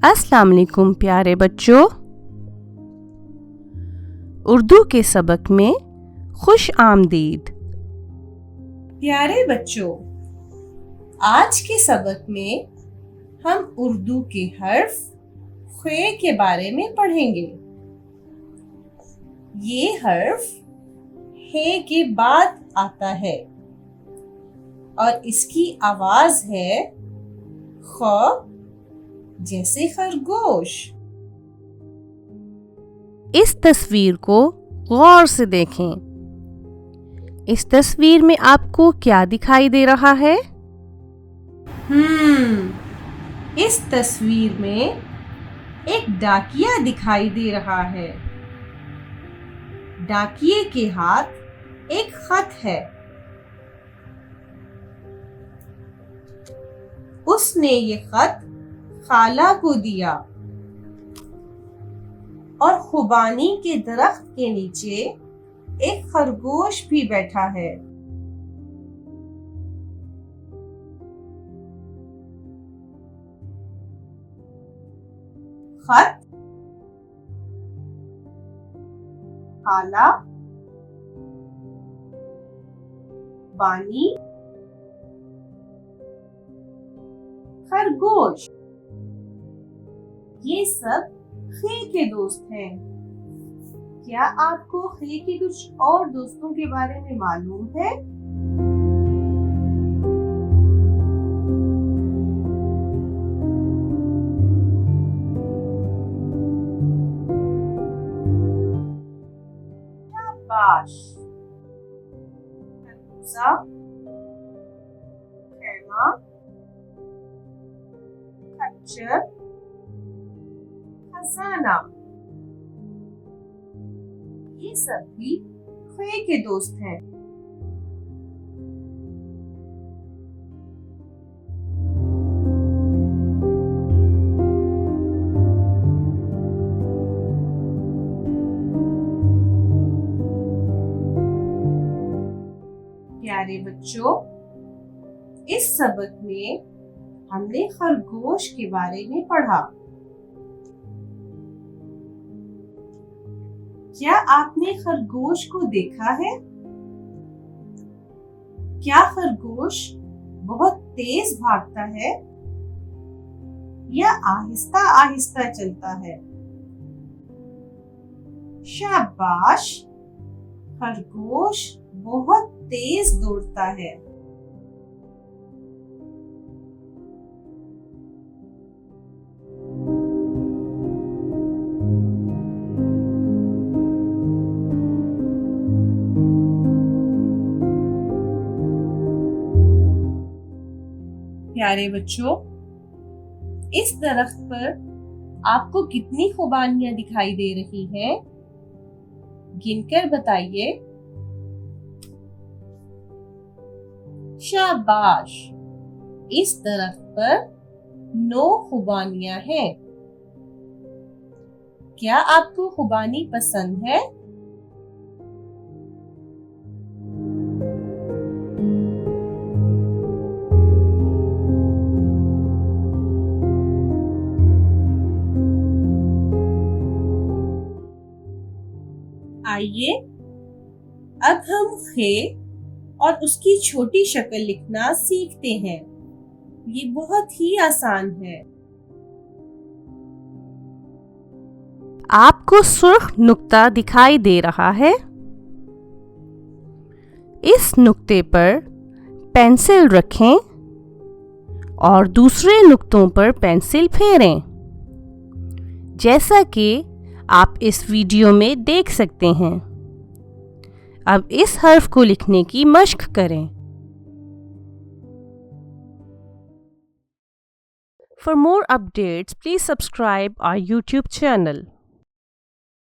अस्सलाम वालेकुम प्यारे बच्चों। उर्दू के सबक में खुश आमदीद। प्यारे बच्चों, आज के सबक में हम उर्दू के हर्फ खे के बारे में पढ़ेंगे। ये हर्फ हे के बाद आता है और इसकी आवाज है ख, जैसे खरगोश। इस तस्वीर को गौर से देखें। इस तस्वीर में आपको क्या दिखाई दे रहा है? इस तस्वीर में एक डाकिया दिखाई दे रहा है। डाकिये के हाथ एक खत है। उसने ये खत खाला को दिया और खुबानी के दरख्त के नीचे एक खरगोश भी बैठा है। खत, खाला, बानी, खरगोश, ये सब खे के दोस्त हैं। क्या आपको खे के कुछ और दोस्तों के बारे में मालूम है? शाबाश। खरबूजा, खैमा, खच्चर, खजाना, ये सब भी खे के दोस्त हैं। प्यारे बच्चों, इस सबक में हमने खरगोश के बारे में पढ़ा। क्या आपने खरगोश को देखा है? क्या खरगोश बहुत तेज भागता है या आहिस्ता आहिस्ता चलता है? शाबाश, खरगोश बहुत तेज दौड़ता है। प्यारे बच्चों, इस दरख्त पर आपको कितनी खुबानियां दिखाई दे रही हैं? गिनकर बताइए। शाबाश, इस दरख्त पर 9 खुबानियां हैं। क्या आपको खुबानी पसंद है? आइए अब हम खे और उसकी छोटी शक्ल लिखना सीखते हैं। ये बहुत ही आसान है। आपको सुर्ख नुक्ता दिखाई दे रहा है। इस नुक्ते पर पेंसिल रखें और दूसरे नुक्तों पर पेंसिल फेरें, जैसा कि आप इस वीडियो में देख सकते हैं। अब इस हर्फ को लिखने की मश्क करें। For more updates, please subscribe our YouTube channel.